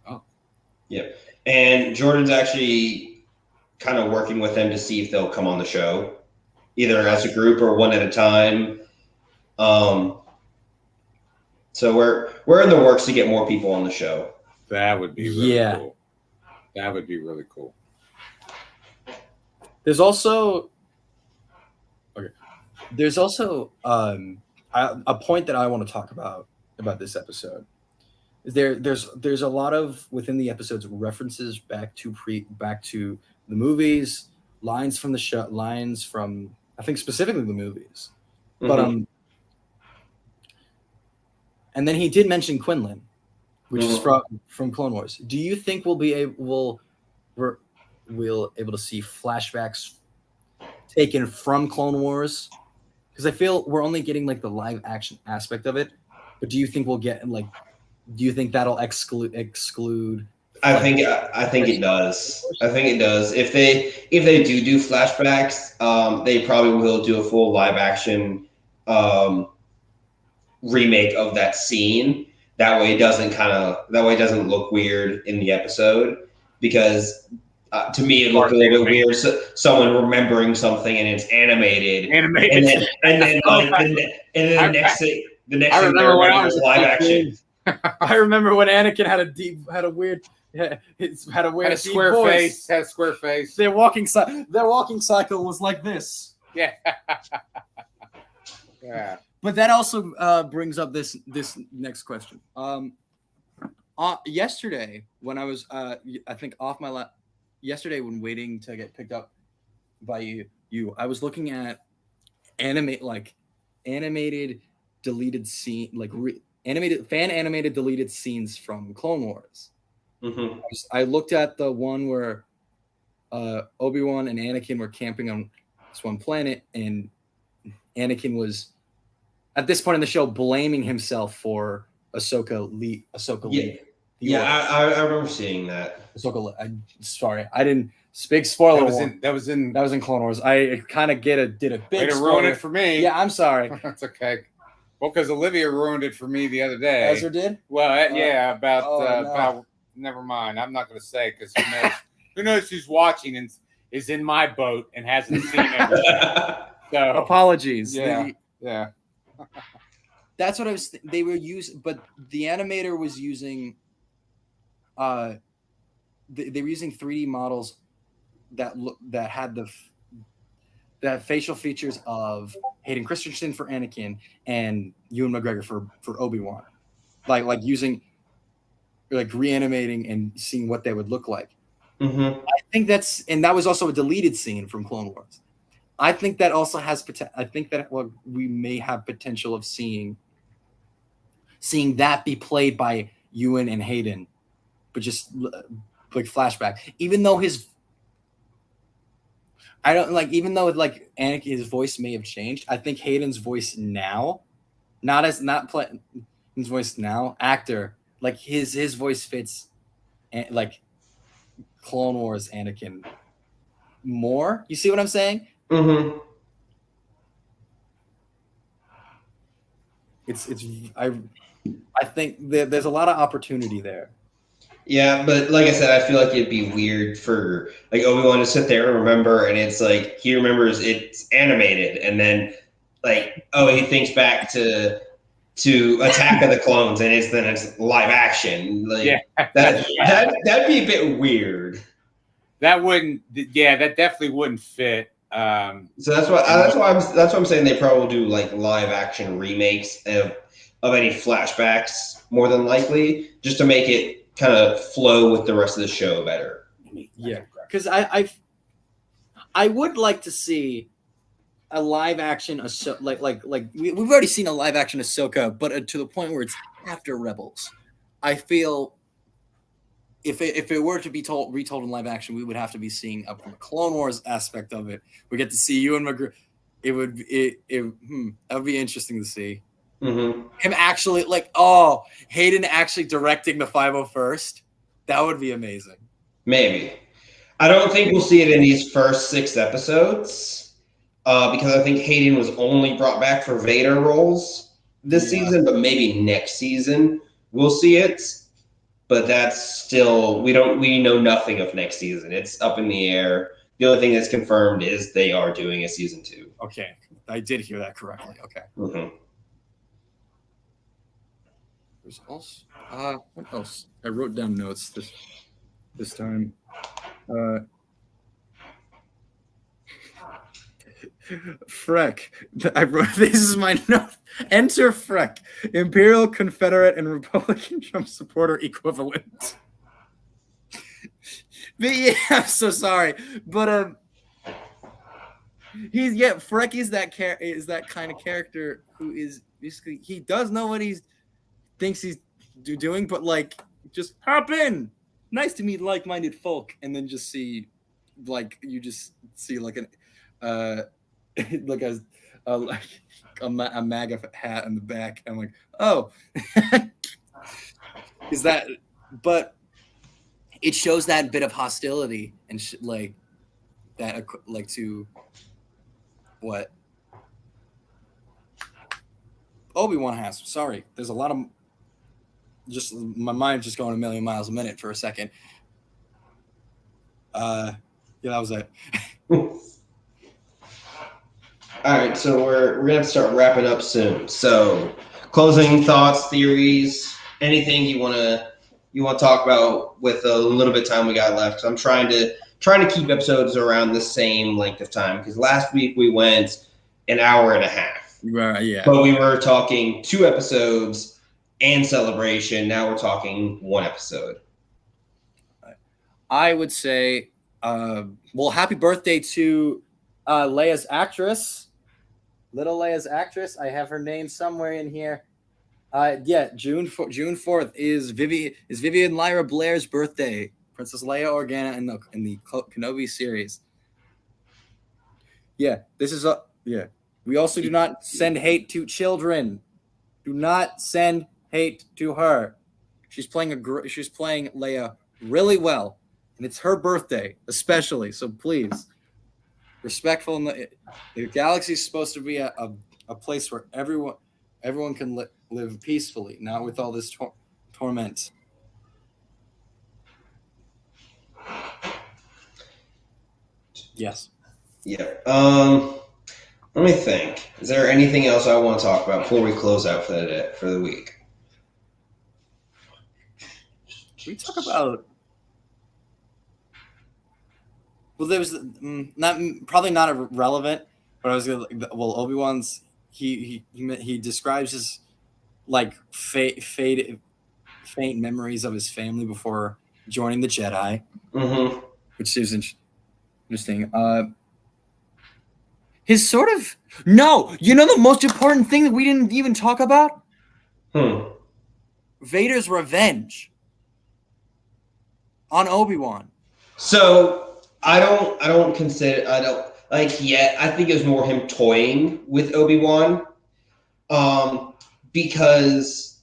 Oh, yeah. And Jordan's actually kind of working with them to see if they'll come on the show, either as a group or one at a time. So we're in the works to get more people on the show. that would be really cool. That would be really cool. There's also a point that I want to talk about this episode. There's a lot of within the episodes references back to the movies, lines from the show, lines from I think specifically the movies, but and then he did mention Quinlan, which is from Clone Wars. Do you think we'll able to see flashbacks taken from Clone Wars? Because I feel we're only getting like the live action aspect of it, but do you think we'll get like? Do you think that'll exclude? I think it does. I think it does. If they do flashbacks, they probably will do a full live action remake of that scene. That way it doesn't look weird in the episode, because to me it looked a little bit weird. So, someone remembering something and it's animated, and then the next thing there's live action. I remember when Anakin had a weird square voice. Had a square face. Their walking cycle was like this. Yeah. Yeah. But that also brings up this next question. Yesterday when I was I think off my lap, yesterday when waiting to get picked up by you, I was looking at animated deleted scene animated deleted scenes from Clone Wars. Mm-hmm. I looked at the one where Obi-Wan and Anakin were camping on this one planet, and Anakin was at this point in the show blaming himself for Ahsoka Lee. Yeah, I remember seeing that. Ahsoka. Sorry, I didn't. Big spoiler. That was in Clone Wars. I kind of did a big. Way to ruin it for me. Yeah, I'm sorry. That's okay. Well, because Olivia ruined it for me the other day. Ezra did? Well, yeah, about. Never mind. I'm not going to say, because who knows who's watching and is in my boat and hasn't seen it. So apologies. Yeah. That's what I was. They were using, but the animator was using. They were using 3D models that had the facial features of Hayden Christensen for Anakin and Ewan McGregor for Obi-Wan, like using, like reanimating and seeing what they would look like. Mm-hmm. I think that was also a deleted scene from Clone Wars. I think that also has potential. I think that we may have potential of seeing that be played by Ewan and Hayden, but just like flashback. Even though Anakin's voice may have changed, I think Hayden's voice now, his voice now, actor, like his voice fits, like Clone Wars Anakin more. You see what I'm saying? Mm-hmm. I think there's a lot of opportunity there. Yeah, but like I said, I feel like it'd be weird for like Obi-Wan to sit there and remember, and it's like he remembers it's animated, and then like he thinks back to Attack of the Clones, and it's live action. Like that'd be a bit weird. That wouldn't. Yeah, that definitely wouldn't fit. So that's why I'm saying they probably will do like live action remakes of any flashbacks, more than likely, just to make it kind of flow with the rest of the show better. Yeah, because I I would like to see a live action we've already seen a live action Ahsoka, but to the point where it's after Rebels. I feel if it were to be retold in live action, we would have to be seeing a Clone Wars aspect of it. We get to see Ewan McGregor. That would be interesting to see. Mm-hmm. Him actually Hayden actually directing the 501st. That would be amazing. Maybe. I don't think we'll see it in these first 6 episodes because I think Hayden was only brought back for Vader roles this season, but maybe next season we'll see it. But that's still we know nothing of next season. It's up in the air. The only thing that's confirmed is they are doing a season 2. Okay, I did hear that correctly. Okay. Mm-hmm. What else? I wrote down notes this time. Freck. I wrote, this is my note. Enter Freck, Imperial, Confederate, and Republican Trump supporter equivalent. But yeah, I'm so sorry, but Freck is that kind of character who is basically he does know what he thinks he's doing, but like just hop in. Nice to meet like-minded folk, and then just see like an like a MAGA hat in the back. I'm like, oh, is that? But it shows that bit of hostility and like that, like to what Obi-Wan has. Sorry, there's a lot of just my mind's just going a million miles a minute for a second. Yeah, that was it. All right, so we're gonna have to start wrapping up soon. So, closing thoughts, theories, anything you wanna talk about with a little bit of time we got left. So I'm trying to keep episodes around the same length of time because last week we went an hour and a half. Yeah. But we were talking 2 episodes and Celebration. Now we're talking 1 episode. I would say, happy birthday to Leia's actress. Little Leia's actress. I have her name somewhere in here. June 4th is Vivian Lyra Blair's birthday. Princess Leia Organa in the Kenobi series. Yeah, this is We also do not send hate to children. Do not send hate to her. She's playing Leia really well, and it's her birthday especially. So please, respectful. The galaxy is supposed to be a place where everyone can live peacefully, not with all this torment. Yes. Yeah. Let me think. Is there anything else I want to talk about before we close out for the week? We talk about. Well, there was probably not irrelevant, but I was gonna. Well, Obi-Wan's he describes his like faint memories of his family before joining the Jedi, which is interesting. His sort of the most important thing that we didn't even talk about. Vader's revenge on Obi-Wan. So I don't yet. I think it was more him toying with Obi-Wan, because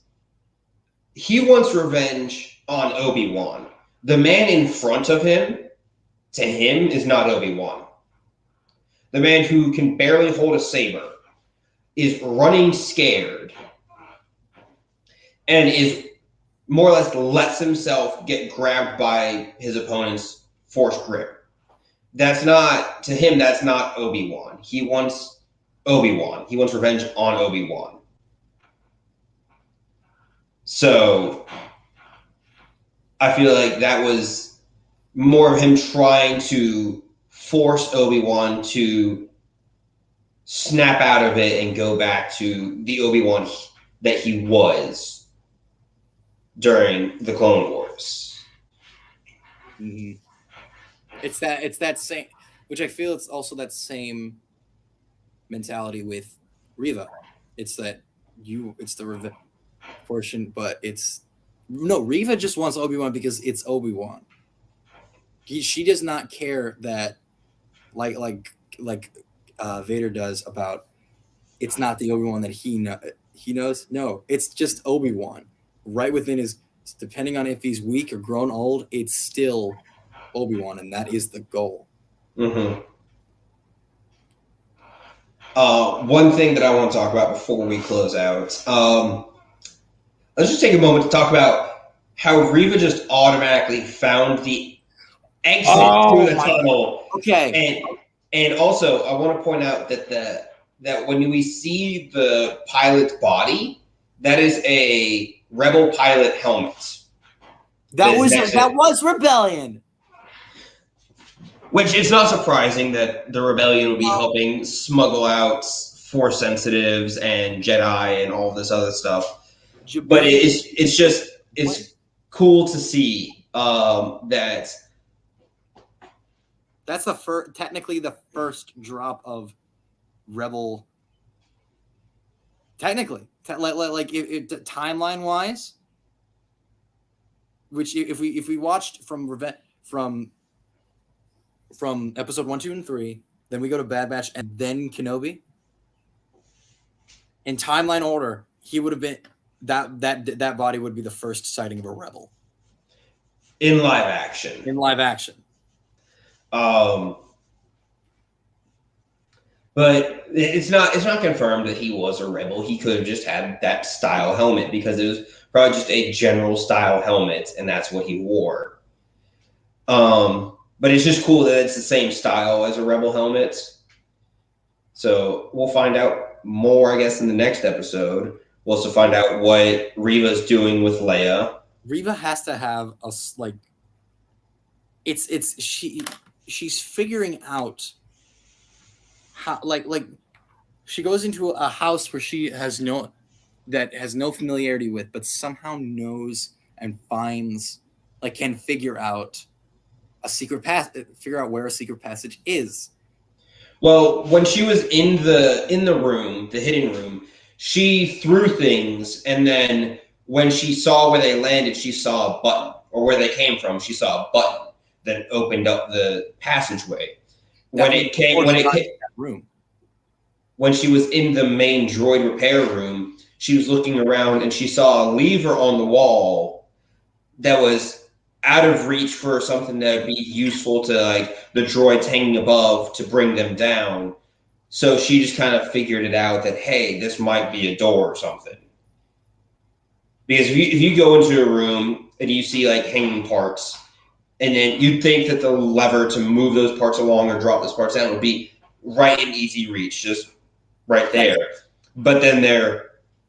he wants revenge on Obi-Wan. The man in front of him, to him, is not Obi-Wan. The man who can barely hold a saber is running scared and is more or less lets himself get grabbed by his opponent's force grip. That's not Obi-Wan. He wants Obi-Wan. He wants revenge on Obi-Wan. So I feel like that was more of him trying to force Obi-Wan to snap out of it and go back to the Obi-Wan that he was during the Clone Wars. Mm-hmm. It's that same. which I feel it's also that same mentality with Riva. It's that it's the revenge portion, but Riva just wants Obi-Wan because it's Obi-Wan. She does not care that like Vader does about it's not the Obi-Wan that he knows. No, it's just Obi-Wan right within his. Depending on if he's weak or grown old, it's still Obi-Wan, and that is the goal. Mm-hmm. One thing that I want to talk about before we close out. Let's just take a moment to talk about how Riva just automatically found the exit to the tunnel. Okay. And also, I want to point out that when we see the pilot's body, that is a Rebel pilot helmet. That was Rebellion. Which it's not surprising that the Rebellion will be helping smuggle out Force sensitives and Jedi and all this other stuff. But it's cool to see that. That's technically the first drop of Rebel. Technically, timeline wise, which if we watched from episode 1, 2, and 3, then we go to Bad Batch and then Kenobi. In timeline order, he would have been that body would be the first sighting of a Rebel in live action. But it's not confirmed that he was a Rebel. He could have just had that style helmet because it was probably just a general style helmet, and that's what he wore. But it's just cool that it's the same style as a Rebel helmet. So we'll find out more, I guess, in the next episode. We'll also find out what Riva's doing with Leia. Riva has to have she's figuring out how she goes into a house where she has no familiarity with, but somehow knows and finds can figure out where a secret passage is. Well, when she was in the room, the hidden room, she threw things, and then when she saw where they landed, she saw a button, or where they came from, she saw a button that opened up the passageway. When she was in the main droid repair room, she was looking around and she saw a lever on the wall that was out of reach for something that would be useful to the droids hanging above to bring them down. So she just kind of figured it out that, hey, this might be a door or something. Because if you go into a room and you see hanging parts, and then you'd think that the lever to move those parts along or drop those parts down would be right in easy reach, just right there. But then the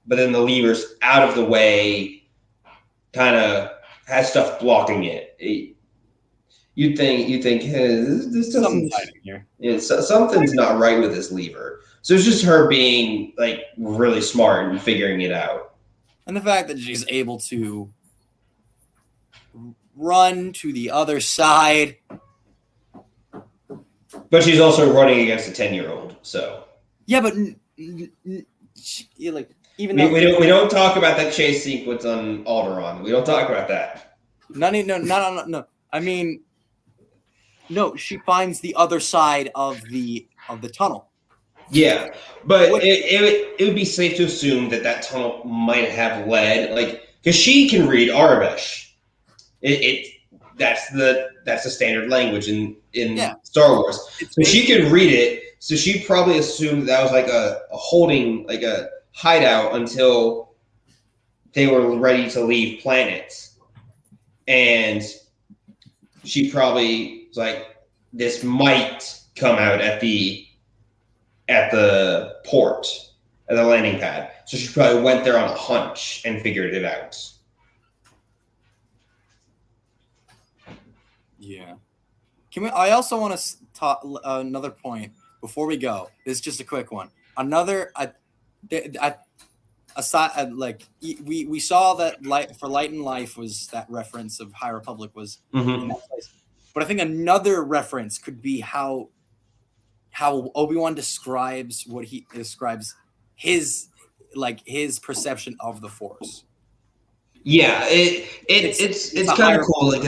lever's out of the way, kind of has stuff blocking it. You'd think, hey, this doesn't. Something's not right with this lever. So it's just her being really smart and figuring it out. And the fact that she's able to run to the other side. But she's also running against a 10-year-old, so. Yeah, but even though we don't talk about that chase sequence on Alderaan. We don't talk about that. No. I mean, no. She finds the other side of the tunnel. Yeah, but it would be safe to assume that tunnel might have led because she can read Arabish. That's the standard language in Star Wars. So she could read it. So she probably assumed that was a holding, a hideout until they were ready to leave planets. And she probably was this might come out at the port, at the landing pad. So she probably went there on a hunch and figured it out. Yeah. I also want to talk another point before we go. This is just a quick one. Aside, we saw that for Light and Life was that reference of High Republic was in that place. But I think another reference could be how how Obi-Wan describes his perception of the Force. Yeah, it's kind higher of cool. Like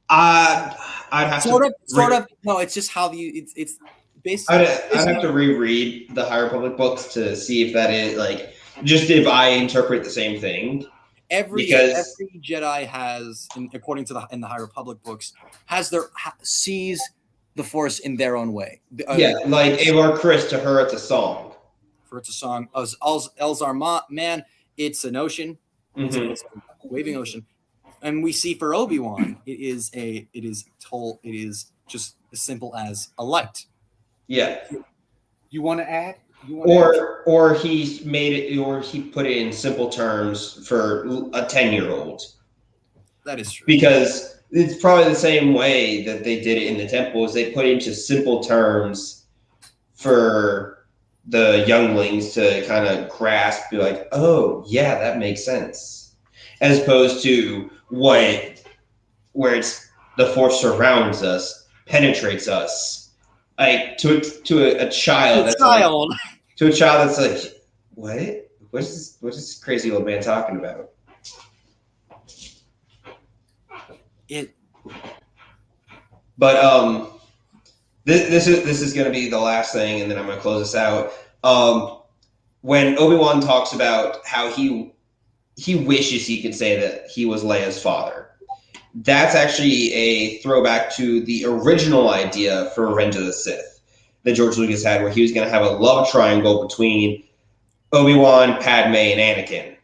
I'd have sort to of. No, it's just how it's basically. I'd have to reread the High Republic books to see if that is like just if I interpret the same thing. Every Jedi has, according to in the High Republic books, sees the Force in their own way. Yeah, like Avar Kriss, to her, it's a song. For it's a song. Elzar Man, it's an ocean. Mm-hmm. It's a waving ocean. And we see for Obi-Wan, it is just as simple as a light. Yeah. You want to add? Or he made it, or he put it in simple terms for a 10-year-old. That is true. Because it's probably the same way that they did it in the temple, is they put it into simple terms for the younglings to kind of grasp, be like, oh yeah, that makes sense. As opposed to where it's the Force surrounds us, penetrates us. Like to a child, to a child that's like, what? What's this crazy old man talking about? But this is going to be the last thing, and then I'm going to close this out. When Obi-Wan talks about how he wishes he could say that he was Leia's father, that's actually a throwback to the original idea for Revenge of the Sith that George Lucas had, where he was going to have a love triangle between Obi-Wan, Padme, and Anakin.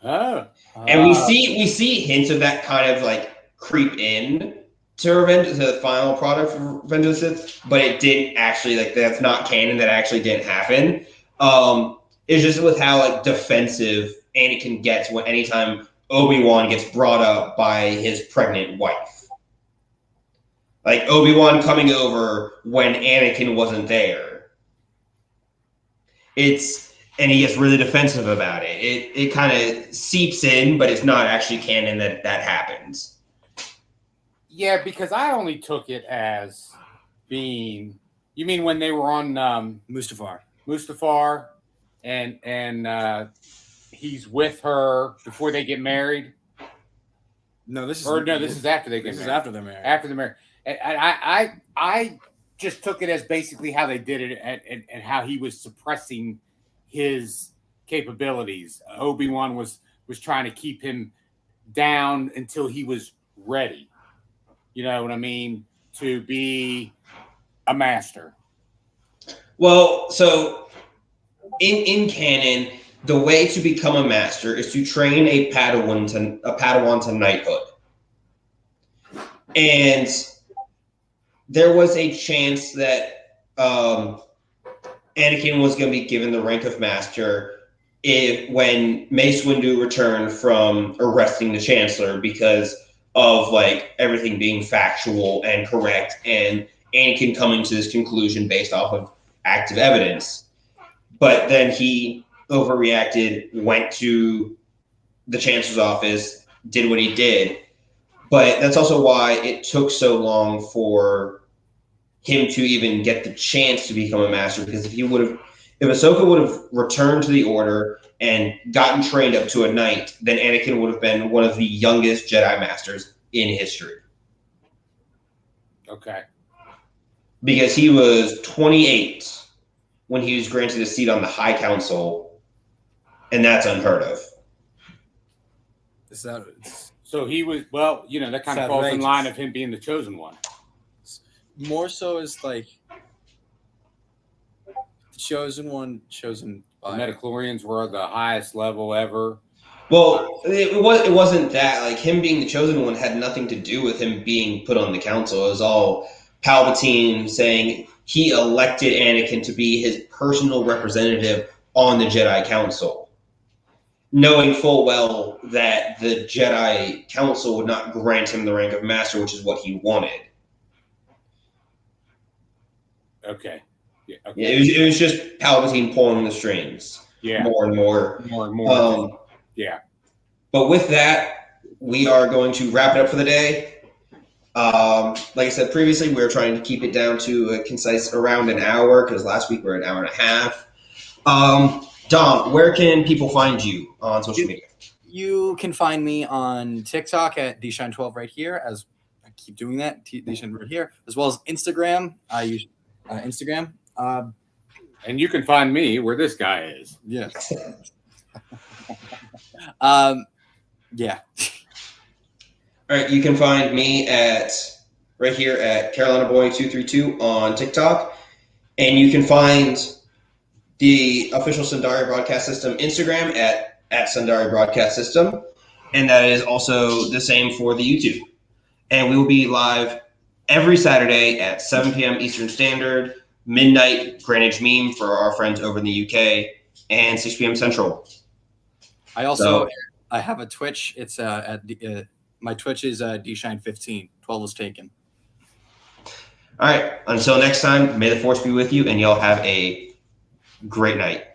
And we see hints of that kind of like creep in to the final product for Revenge of the Sith, but it didn't actually, like, that's not canon. That actually didn't happen. It's just with how like defensive Anakin gets anytime Obi-Wan gets brought up by his pregnant wife. Like Obi-Wan coming over when Anakin wasn't there. And he gets really defensive about it. It kind of seeps in, but it's not actually canon that happens. Yeah, because I only took it as being. You mean when they were on Mustafar, and he's with her before they get married? No, this is after they get married. This is after they're married. After they're married, and I just took it as basically how they did it, and how he was suppressing his capabilities. Obi-Wan was trying to keep him down until he was ready. You know what I mean? To be a master. Well, so in canon, the way to become a master is to train a Padawan to knighthood. And there was a chance that Anakin was going to be given the rank of master when Mace Windu returned from arresting the Chancellor because of like everything being factual and correct, and Anakin coming to this conclusion based off of active evidence. But then he overreacted, went to the Chancellor's office, did what he did. But that's also why it took so long for him to even get the chance to become a master, because if Ahsoka would have returned to the Order and gotten trained up to a knight, then Anakin would have been one of the youngest Jedi Masters in history. Okay. Because he was 28 when he was granted a seat on the High Council, and that's unheard of. So he was, well, you know, that kind of falls in line of him being the chosen one. More so is like the chosen one, chosen by. The midichlorians were the highest level ever. Well, it wasn't that. Like, him being the chosen one had nothing to do with him being put on the council. It was all Palpatine saying he elected Anakin to be his personal representative on the Jedi Council, knowing full well that the Jedi Council would not grant him the rank of master, which is what he wanted. Okay. Yeah. Okay. Yeah, it was just Palpatine pulling the strings. Yeah. More and more. More and more. Yeah. But with that, we are going to wrap it up for the day. Like I said previously, we were trying to keep it down to a concise around an hour because last week we were an hour and a half. Dom, where can people find you on social media? You can find me on TikTok at dshine12 right here, as I keep doing that, dshine right here, as well as Instagram. I use Instagram. And you can find me where this guy is. Yes. Yeah. All right, you can find me right here at Carolina Boy 232 on TikTok, and you can find the official Sundari Broadcast System Instagram at Sundari Broadcast System, and that is also the same for the YouTube. And we will be live every Saturday at 7 p.m. Eastern Standard, midnight Greenwich Meme for our friends over in the UK, and 6 p.m. Central. I have a Twitch. It's my Twitch is dshine15. 12 was taken. All right. Until next time, may the force be with you, and y'all have a great night.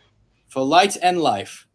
For light and life.